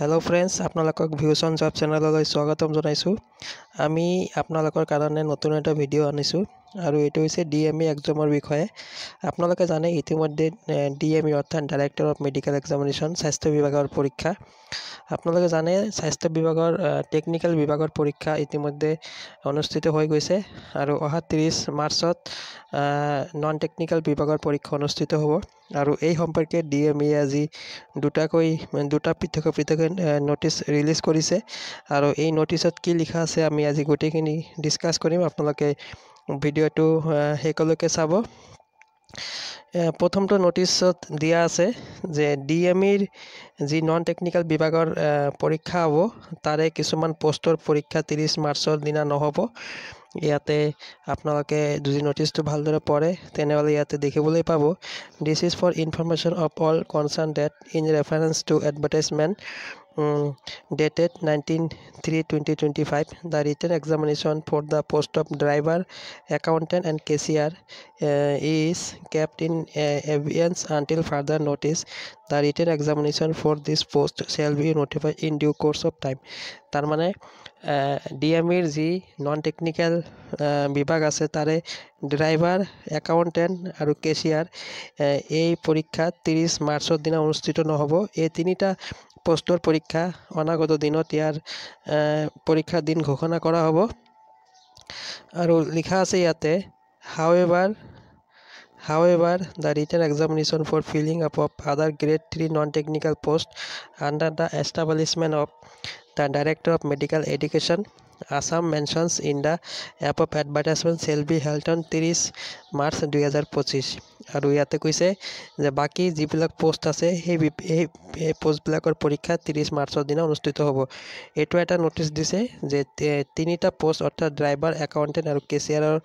Hello friends आपनालोকক views on job চেনেললৈ স্বাগতম জনাইছো। আমি আপনালোকৰ কাৰণে নতুন এটা ভিডিও আনিছো আৰু এটো হৈছে ডিএমই এক্সামৰ বিষয়ে। আপোনালোকে জানে ইতিমধ্যে ডিএমই অৰ্থাৎ ডাইৰেক্টৰ অফ মেডিকেল এক্সামিনেশন স্বাস্থ্য বিভাগৰ পৰীক্ষা। আপোনালোকে জানে স্বাস্থ্য বিভাগৰ টেকনিক্যাল বিভাগৰ পৰীক্ষা ইতিমধ্যে অনুষ্ঠিত হৈ গৈছে আৰু অহা 30 মাৰ্চত নন টেকনিক্যাল বিভাগৰ পৰীক্ষা অনুষ্ঠিত হ'ব আৰু এই সম্পৰ্কে ডিএমই আজি দুটা পৃথক নোটিস ৰিলিজ কৰিছে আৰু এই নোটিছত কি লিখা আছে আমি আজি গোটেইখিনি ডিসকাস কৰিম। আপোনালোকে ভিডিওটো হেকলৈকে চাব। প্ৰথমটো নোটিছত দিয়া আছে যে ডিএমইৰ যি নন টেকনিক্যাল বিভাগৰ পৰীক্ষা হ'ব তাৰে কিছুমান পোষ্টৰ পৰীক্ষা 30 মাৰ্চৰ দিনা নহব। ইয়াতে আপোনালোকে যদি নোটিছটো ভালদৰে পঢ়ে তেনেহলে ইয়াতে দেখিবলৈ পাব this is for information of all concern that in reference to advertisement dated 19/3/2025. The written examination for the post of driver, accountant and cashier is kept in abeyance until further notice. The written examination for this post shall be notified in due course of time. তার মানে ডিএমইৰ যি non technical বিভাগ আছে তাৰে driver, accountant আৰু cashier এই পৰীক্ষা 30 মাৰ্চৰ দিনা অনুষ্ঠিত নহব। এই তিনিটা পোষ্টৰ পৰীক্ষা অনাগত দিনত ইয়াৰ পৰীক্ষাৰ দিন ঘোষণা কৰা হ'ব আৰু লিখা আছে ইয়াতে however the written examination for filling up of other grade 3 non-technical post under the establishment of the Director of Medical Education Assam mentions in the above advertisement shall be held on 30 March 2025 আৰু ইয়াতে কৈছে যে বাকি যিবিলাক post আছে সেই পোষ্টবিলাকৰ পৰীক্ষা 30 মাৰ্চৰ দিনা অনুষ্ঠিত হ'ব। এটো এটা নোটিছ দিছে যে তিনিটা পোষ্ট অৰ্থাৎ ড্ৰাইভাৰ, একাউন্টেন্ট আৰু কেচিয়াৰৰ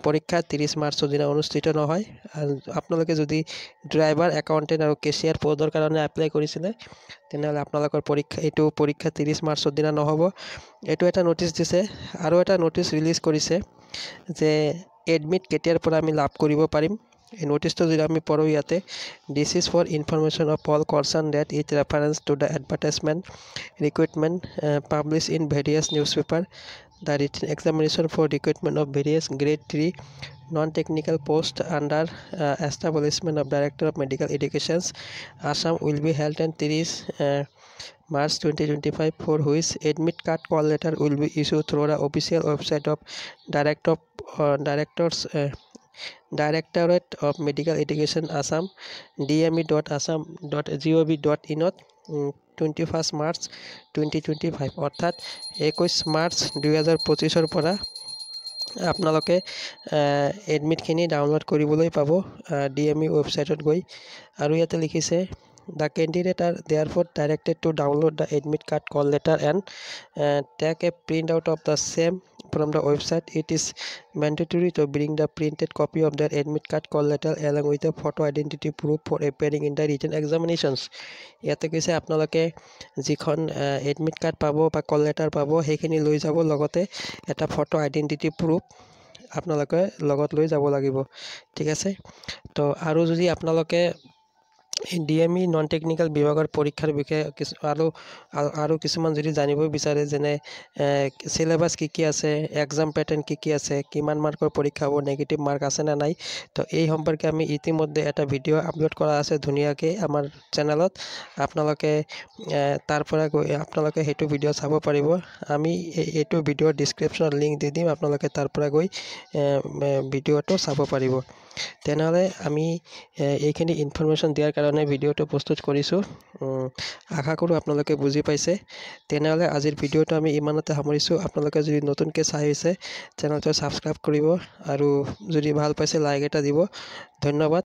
পৰীক্ষা 30 মাৰ্চৰ দিনা অনুষ্ঠিত নহয়। আপোনালোকে যদি ড্ৰাইভাৰ, একাউন্টেন্ট আৰু কেচিয়াৰ পদৰ কাৰণে এপ্লাই কৰিছিলে তেনেহলে আপোনালোকৰ পৰীক্ষা 30 মাৰ্চৰ দিনা নহব। এটো এটা নোটিছ দিছে আৰু এটা নোটিছ ৰিলিজ কৰিছে যে এডমিট কেতিয়াৰ পৰা আমি লাভ কৰিব পাৰিম। এই নোটিছটো যদি আমি পঢ়ো ইয়াতে this is for information of all concern that it reference to the advertisement recruitment publish in various newspaper the written examination for recruitment of various grade 3 non-technical post under establishment of Director of Medical Education Assam will be held on 30 March 2025 for which admit card call letter will be issued through the official website of Directorate of Medical Education Assam dme.assam.gov.in 21 March 2025 অৰ্থাৎ 21 March 2025 পৰা আপোনালোকে এডমিটখিনি download কৰিবলৈ পাব DME ৱেবছাইটত গৈ। আৰু ইয়াতে লিখিছে the candidate are therefore directed to download the admit card call letter and take a printout of the same from the website. It is mandatory to bring the printed copy of their admit card call letter along with a photo identity proof for appearing in the written examinations. ইয়াতে কৈছে আপোনালোকে যিখন admit card পাব বা কল letter পাব সেইখিনি লৈ যাব, লগতে এটা ফটো আইডেন্টিটি প্ৰুফ আপোনালোকে লগত লৈ যাব লাগিব। ঠিক আছে। তো আৰু যদি আপোনালোকে ডিএমই নন টেকনিক্যাল বিভাগৰ পৰীক্ষাৰ বিষয়ে আৰু কিছুমান যদি জানিব বিচাৰে যেনে সিলেবাস কি আছে, এক্সাম প্যাটাৰ্ন কি আছে, কিমান মাৰ্কৰ পৰীক্ষা হ'ব, নেগেটিভ মাৰ্ক আছে না নাই, তো এই সম্পৰ্কে আমি ইতিমধ্যে এটা ভিডিও আপলোড কৰা আছে ধুনীয়াকে আমাৰ চেনেলত। আপোনালোকে তাৰ পৰা গৈ আপোনালোকে হেতু ভিডিও চাব পাৰিব। আমি এইটো ভিডিওৰ ডেসক্ৰিপচনত লিংক দি দিম, আপোনালোকে তাৰ পৰা গৈ ভিডিওটো চাব পাৰিব। তেনেহলে আমি এইখিনি ইনফৰমেশন দিয়াৰ কাৰণে ভিডিওটো প্ৰস্তুত কৰিছো। আশা কৰো আপোনালোকে বুজি পাইছে। তেনেহলে আজিৰ ভিডিওটো আমি ইমানতে সামৰিছো। আপোনালোকে যদি নতুনকৈ চাই আছে চেনেলটো সাবস্ক্ৰাইব কৰিব আৰু যদি ভাল পাইছে লাইক এটা দিব। ধন্যবাদ।